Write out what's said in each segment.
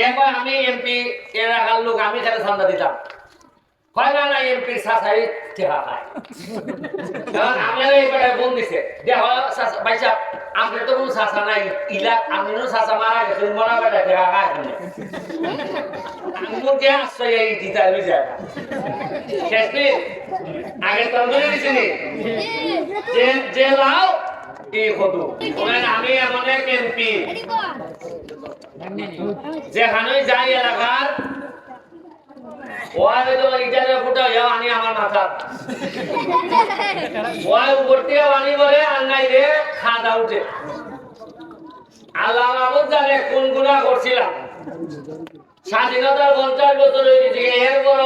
এবার আমি এমপি এলাকার লোক আমি খালি ঠান্ডা দিতাম হয় না এমপি সাসাই টেকা খায় কারণ আপনারা এইবারে বোন দিছে দেখো ভাই সাহেব আপনার তো কোনো সাসা নাই ইলা আপনিও সাসা মারা গেছেন মরা বেটা টেকা খায় আঙ্গুরকে আশ্রয় এই দিতে আমি যায় শেষে আগে তো ধরে দিছিনি যে লাও এই কদু আমি এমন এক এমপি যেখানে যাই এলাকার ওয়াই তো ইটারে ফুটা যাও আনি আমার মাথা ওয়াই উপরতে আনি বলে আন্নাই রে খাদা উঠে আল্লাহ মাহমুদ জানে কোন গুনাহ করছিলাম স্বাধীনতার 50 বছর হয়ে গেছে এর বড়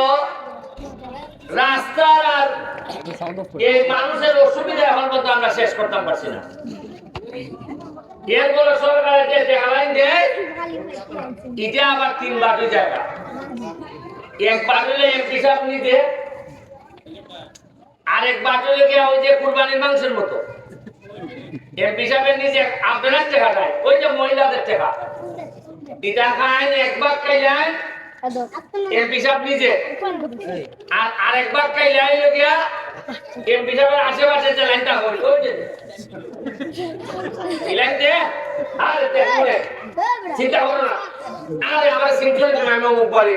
রাস্তার আর এই মানুষের অসুবিধা এখন পর্যন্ত আমরা শেষ করতে পারছি না এরপরে সরকারের যে টেকালাইন দেয় এটা আবার 3 বাটি জায়গা এক বাটলে এমপি সাহেব নিতে আরেক বাটলে গিয়ে ওই যে কুরবানির মাংসের মতো এমপি সাহেবের নিজে আপনার টাকা দেয় ওই যে মহিলাদের টাকা এটা খায় একবার খাইলেন এমপি সাহেব নিজে আর আরেকবার খাইলেন গিয়া এমপি সাহেবের আশেপাশে যে লাইনটা হয় ওই যে লাইন দে আর দেখুন চিন্তা করো না আরে আমার সিনক্রন আমি মুখ বলি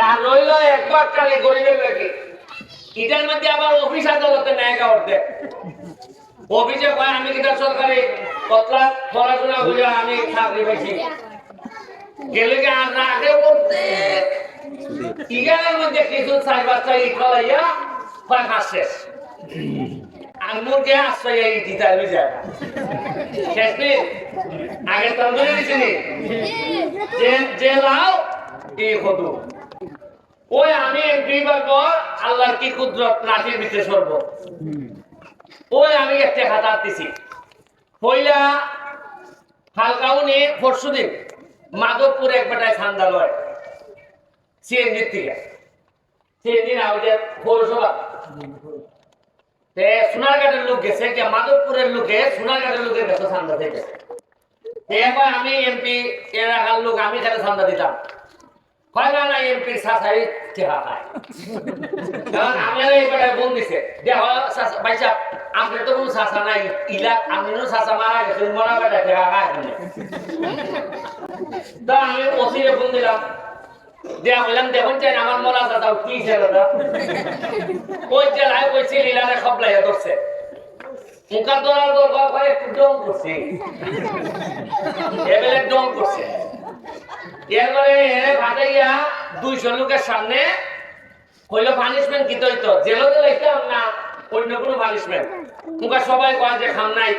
আর রইল একবার কালে গরিবের লাগে ইটার মধ্যে আবার অফিস আদালতে ন্যায়কা করতে অফিসে কয় আমি কিটা সরকারি কতলা পড়াশোনা করে আমি চাকরি পাইছি গেলে কি আর না আগে করতে ইগানের মধ্যে কিছু চাই বাচ্চা ইকলাইয়া কয় মাস শেষ আঙ্গুরকে আশ্রয় এই দিতে আমি যায় শেষে আগে তো ধরে দিছিনি যে লাও এই কদু ওই আমি এমপি পর আল্লাহর কি কুদরত লাঠির ভিতরে সরব ওই আমি একটা খাতা দিছি পয়লা হালকাউনি পরশুদিন মাধবপুরে এক বেটায় ঠান্ডা লয় সিএনজির থেকে সিএনজি না ওই যে পৌরসভা সোনারঘাটের লোক গেছে কি মাধবপুরের লোকে সোনারঘাটের লোকের কাছে ঠান্ডা থেকে এবার আমি এমপি এলাকার লোক আমি খালি ঠান্ডা দিতাম হয় না এমপি সাসাই টেকা খায় কারণ আপনারা এইবারে বোন দিছে দেখো ভাই সাহেব আপনার তো কোনো সাসা নাই ইলা আপনিও সাসা মারা গেছেন মরা বেটা টেকা খায় তা আমি ওসিরে ফোন দিলাম দেয়া বললাম দেখুন চাই আমার মরা সাসা কি ছিল ওই জেলায় ওই ছেলেরা খবলাইয়া ধরছে মুখা ধরার পর একটু ডং করছে এবেলে ডং করছে এরপরে ভাটাইয়া 200 লোকের সামনে কইলো পানিশমেন্ট কি হইতো জেলও দিলাইতাম না অন্য কোনো পানিশমেন্ট মুখা সবাই কয় যে খাম নাই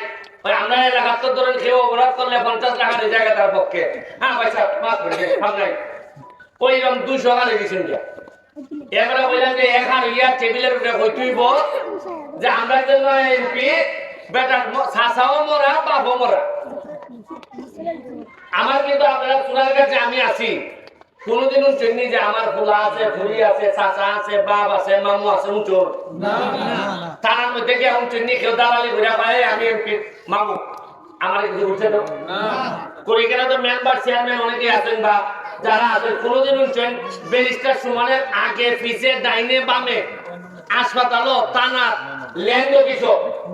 ওই আমরা এলাকার তো ধরেন কেউ অপরাধ করলে 50 টাকা দিয়ে জায়গা তার পক্ষে হ্যাঁ পয়সা মাফ করে দে খাম নাই ওইরকম 200 টাকা দিয়েছেন গিয়া এবারে বললাম যে এখন ইয়া টেবিলের উপরে হইতুইব যে আমরা জন্য এমপি বেটার সাসাও মরা বাপও মরা আমার কিন্তু আপনারা শোনার কাছে আমি আছি কোনদিনও চিনি যে আমার ফুলা আছে ফুলি আছে চাচা আছে বাপ আছে মামু আছে উঁচুর তার মধ্যে কি এখন চিনি কেউ দালালি ঘুরে পায় আমি এমপি মামু আমার কিছু উঠছে তো করি কেন তো মেম্বার চেয়ারম্যান অনেকে আছেন বা যারা আছেন কোনদিনও চেন ব্যারিস্টার সুমানের আগে পিছে ডাইনে বামে হাসপাতালও থানা ল্যান্ড অফিস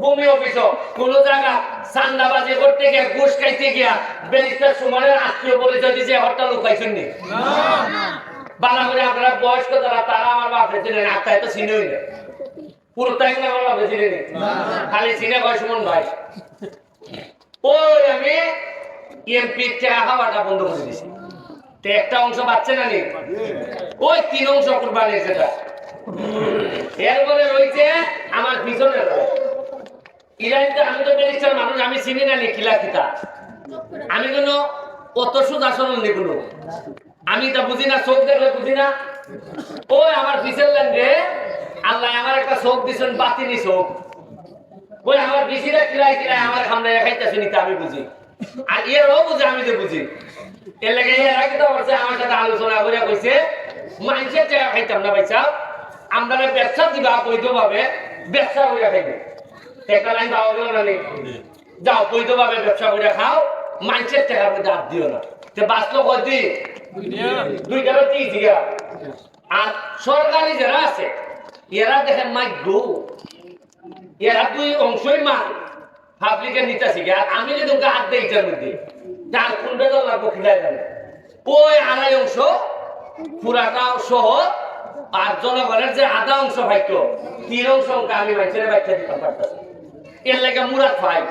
ভূমি অফিস কোন জায়গা চান্দাবাজি করতে গিয়ে ঘুষ খাইতে গিয়া ব্যারিস্টার সুমানের আত্মীয় পরিচয় দিয়েছে হরতাল লুকাইছেন নি বালা করে আপনারা বয়স্ক যারা তারা আমার বাপরে চিনেন আত্মায় তো চিনেই না পুরো তাই না আমার বাপরে চিনে নি খালি চিনে কয় সুমন ভাই ওই আমি এমপি টাকা খাওয়াটা বন্ধ করে দিয়েছি তো একটা অংশ পাচ্ছে না নি ওই 3 অংশ কুরবানির যেটা এরপরে রয়েছে আমার পিছনে ইরানিতে আমি তো ব্যারিস্টার মানুষ আমি চিনি না নি কিলা কিতা আমি কোনো অত সুদ আসন নি কোনো আমি তা বুঝি না চোখ দেখলে বুঝি না ওই আমার পিছের ল্যান্ডে আল্লাহ আমার একটা চোখ দিছেন বাতিনি চোখ ওই আমার বিচিরা কিলাই কিলাই আমার সামনে খাইতেছে নিতে আমি বুঝি আর এরও বুঝে আমি যে বুঝি এর লাগে এর আগে তো আমার সাথে আলোচনা করে কইছে মানুষের টাকা খাইতাম না ভাই সাহেব আমরা ব্যবসা দিবা বৈধভাবে ব্যবসা করে খাইবে টাকা লাইন পাওয়া গেল না যাও বৈধভাবে ব্যবসা করে খাও মানুষের টাকার মধ্যে হাত দিও না তে বাঁচলো কয়টি দুইটারও কি জিগা আর সরকারি যারা আছে এরা দেখেন মাইগ্য এরা দুই অংশই মার পাবলিকে নিতেছি আর আমি যদি ওকে হাত দেই এটার মধ্যে যার কোন বেদল লাগবো খিলাই যাবে ওই আড়াই অংশ পুরাটা সহ আর জনগণের যে আধা অংশ পাইতো 3 অংশ আমি মানুষের ব্যাখ্যা দিতে পারতাম এর লাগে মুরাদ পাই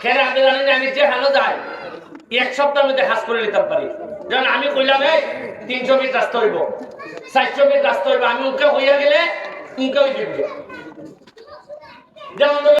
কেন আমি জানি না আমি যে হানো যাই 1 সপ্তাহের মধ্যে হাস করে নিতে পারি যেমন আমি কইলাম এই 300 মিনিট রাস্তা হইব 400 মিনিট রাস্তা হইব আমি ওকে হইয়া গেলে উনকে হইতে যেমন